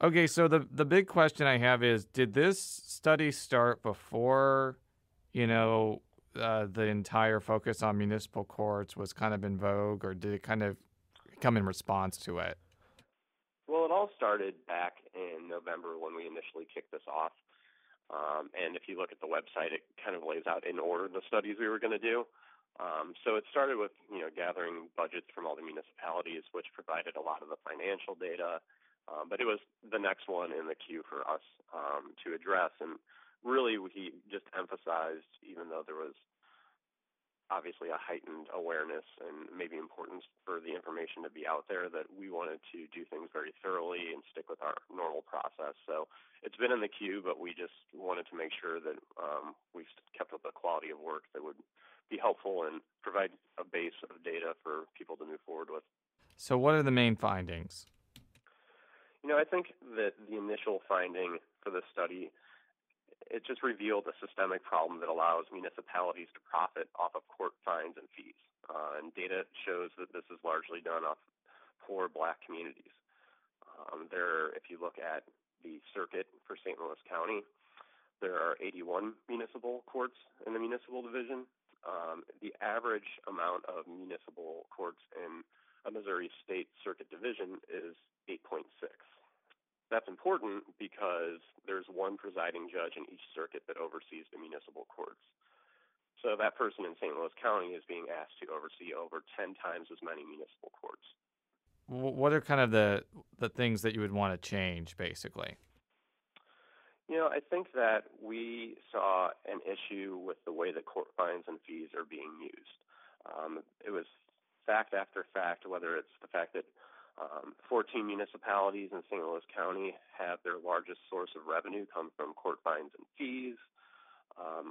Okay, so the big question I have is, did this study start before, the entire focus on municipal courts was kind of in vogue, or did it kind of come in response to it? Well, it all started back in November when we initially kicked this off. And if you look at the website, it kind of lays out in order the studies we were going to do. So it started with gathering budgets from all the municipalities, which provided a lot of the financial data. But it was the next one in the queue for us to address. And really, we just emphasized, even though there was obviously a heightened awareness and maybe importance for the information to be out there, that we wanted to do things very thoroughly and stick with our normal process. So it's been in the queue, but we just wanted to make sure that we kept up a quality of work that would be helpful and provide a base of data for people to move forward with. So, what are the main findings? I think that the initial finding for this study, it just revealed a systemic problem that allows municipalities to profit off of court fines and fees. And data shows that this is largely done off poor Black communities. If you look at the circuit for St. Louis County, there are 81 municipal courts in the municipal division. The average amount of municipal courts in a Missouri State Circuit division is 8.6. That's important because there's one presiding judge in each circuit that oversees the municipal courts. So that person in St. Louis County is being asked to oversee over 10 times as many municipal courts. What are kind of the things that you would want to change, basically? I think that we saw an issue with the way that court fines and fees are being used. It was fact after fact, whether it's the fact that 14 municipalities in St. Louis County have their largest source of revenue come from court fines and fees,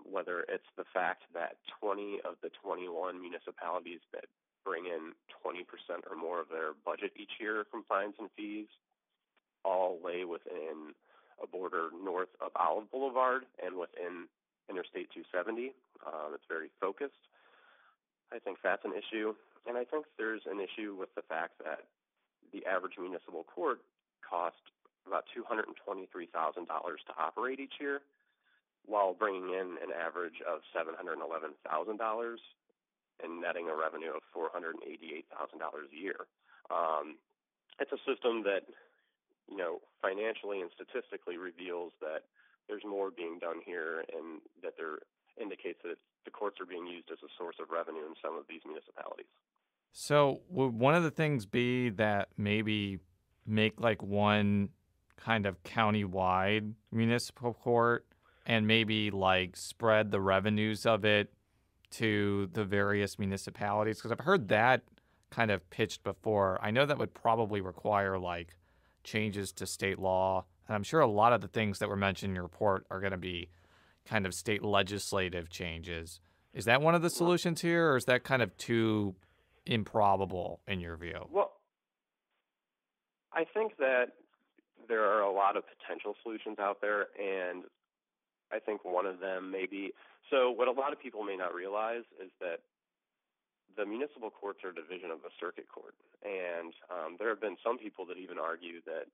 whether it's the fact that 20 of the 21 municipalities that bring in 20% or more of their budget each year from fines and fees all lay within a border north of Olive Boulevard and within Interstate 270. It's very focused. I think that's an issue. And I think there's an issue with the fact that the average municipal court cost about $223,000 to operate each year, while bringing in an average of $711,000 and netting a revenue of $488,000 a year. It's a system that, financially and statistically reveals that there's more being done here, and that there indicates that the courts are being used as a source of revenue in some of these municipalities. So, would one of the things be that maybe make like one kind of county-wide municipal court and maybe like spread the revenues of it to the various municipalities? Because I've heard that kind of pitched before. I know that would probably require like changes to state law. And I'm sure a lot of the things that were mentioned in your report are going to be kind of state legislative changes. Is that one of the solutions here, or is that kind of too improbable in your view? Well, I think that there are a lot of potential solutions out there, and I think one of them may be, so what a lot of people may not realize is that the municipal courts are a division of the circuit court. And there have been some people that even argue that,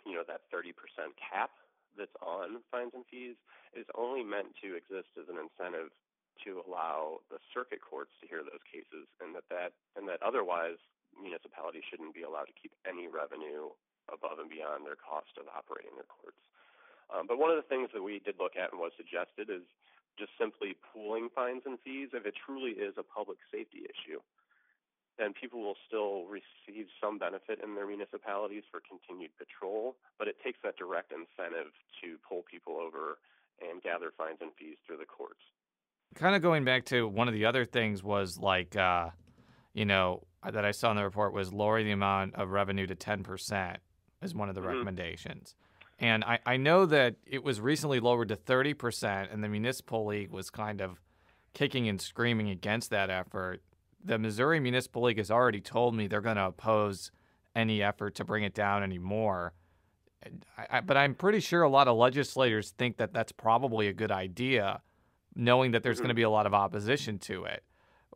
that 30% cap that's on fines and fees is only meant to exist as an incentive to allow the circuit courts to hear those cases, and that otherwise municipalities shouldn't be allowed to keep any revenue above and beyond their cost of operating their courts. But one of the things that we did look at and was suggested is just simply pooling fines and fees. If it truly is a public safety issue, then people will still receive some benefit in their municipalities for continued patrol, but it takes that direct incentive to pull people over and gather fines and fees through the courts. Kind of going back to one of the other things was like, that I saw in the report was lower the amount of revenue to 10% is one of the recommendations. And I know that it was recently lowered to 30%, and the Municipal League was kind of kicking and screaming against that effort. The Missouri Municipal League has already told me they're going to oppose any effort to bring it down anymore. But I'm pretty sure a lot of legislators think that that's probably a good idea, knowing that there's going to be a lot of opposition to it.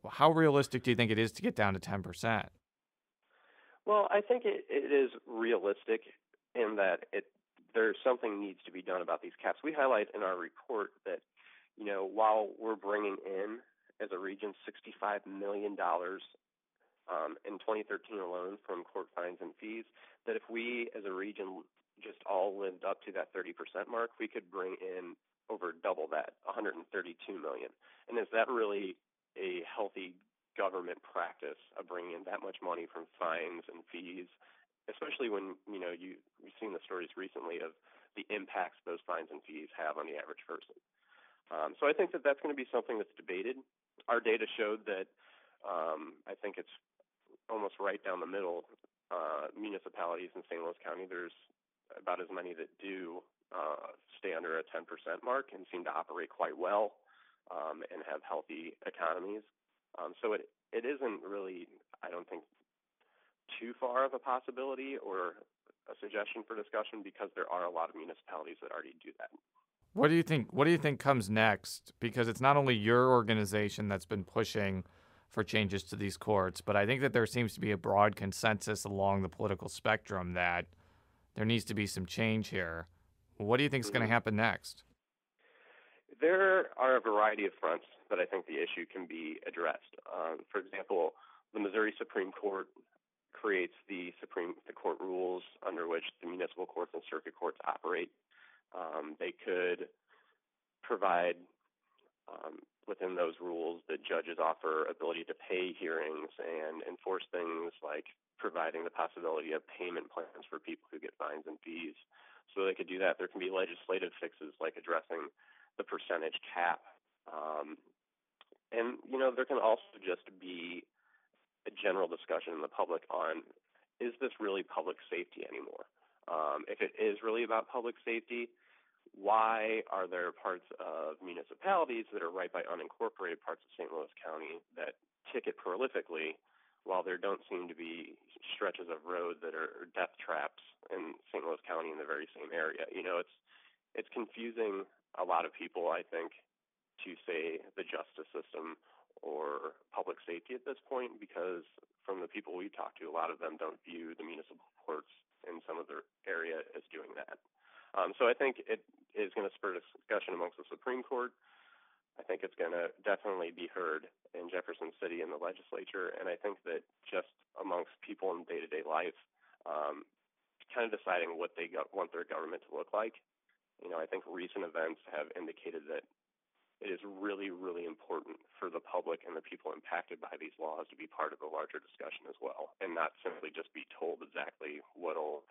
How realistic do you think it is to get down to 10%? Well, I think it is realistic. in that there's something needs to be done about these caps. We highlight in our report that, while we're bringing in as a region $65 million in 2013 alone from court fines and fees, that if we as a region just all lived up to that 30% mark, we could bring in over double that, $132 million. And is that really a healthy government practice of bringing in that much money from fines and fees, especially when, we've seen the stories recently of the impacts those fines and fees have on the average person. So I think that that's going to be something that's debated. Our data showed that I think it's almost right down the middle. Municipalities in St. Louis County, there's about as many that do stay under a 10% mark and seem to operate quite well and have healthy economies. So it isn't really, I don't think, too far of a possibility or a suggestion for discussion, because there are a lot of municipalities that already do that. What do you think? What do you think comes next? Because it's not only your organization that's been pushing for changes to these courts, but I think that there seems to be a broad consensus along the political spectrum that there needs to be some change here. What do you think is going to happen next? There are a variety of fronts that I think the issue can be addressed. For example, the Missouri Supreme Court creates the court rules under which the municipal courts and circuit courts operate. They could provide within those rules that judges offer ability to pay hearings and enforce things like providing the possibility of payment plans for people who get fines and fees. So they could do that. There can be legislative fixes like addressing the percentage cap. And, there can also just be a general discussion in the public on, is this really public safety anymore? If it is really about public safety, why are there parts of municipalities that are right by unincorporated parts of St. Louis County that ticket prolifically, while there don't seem to be stretches of road that are death traps in St. Louis County in the very same area? It's confusing a lot of people, I think, to say the justice system or public safety at this point, because from the people we talk to, a lot of them don't view the municipal courts in some of their area as doing that. So I think it is going to spur discussion amongst the Supreme Court. I think it's going to definitely be heard in Jefferson City in the legislature, and I think that just amongst people in day-to-day life, kind of deciding what they want their government to look like. I think recent events have indicated that it is really, really important for the public and the people impacted by these laws to be part of the larger discussion as well, and not simply just be told exactly what'll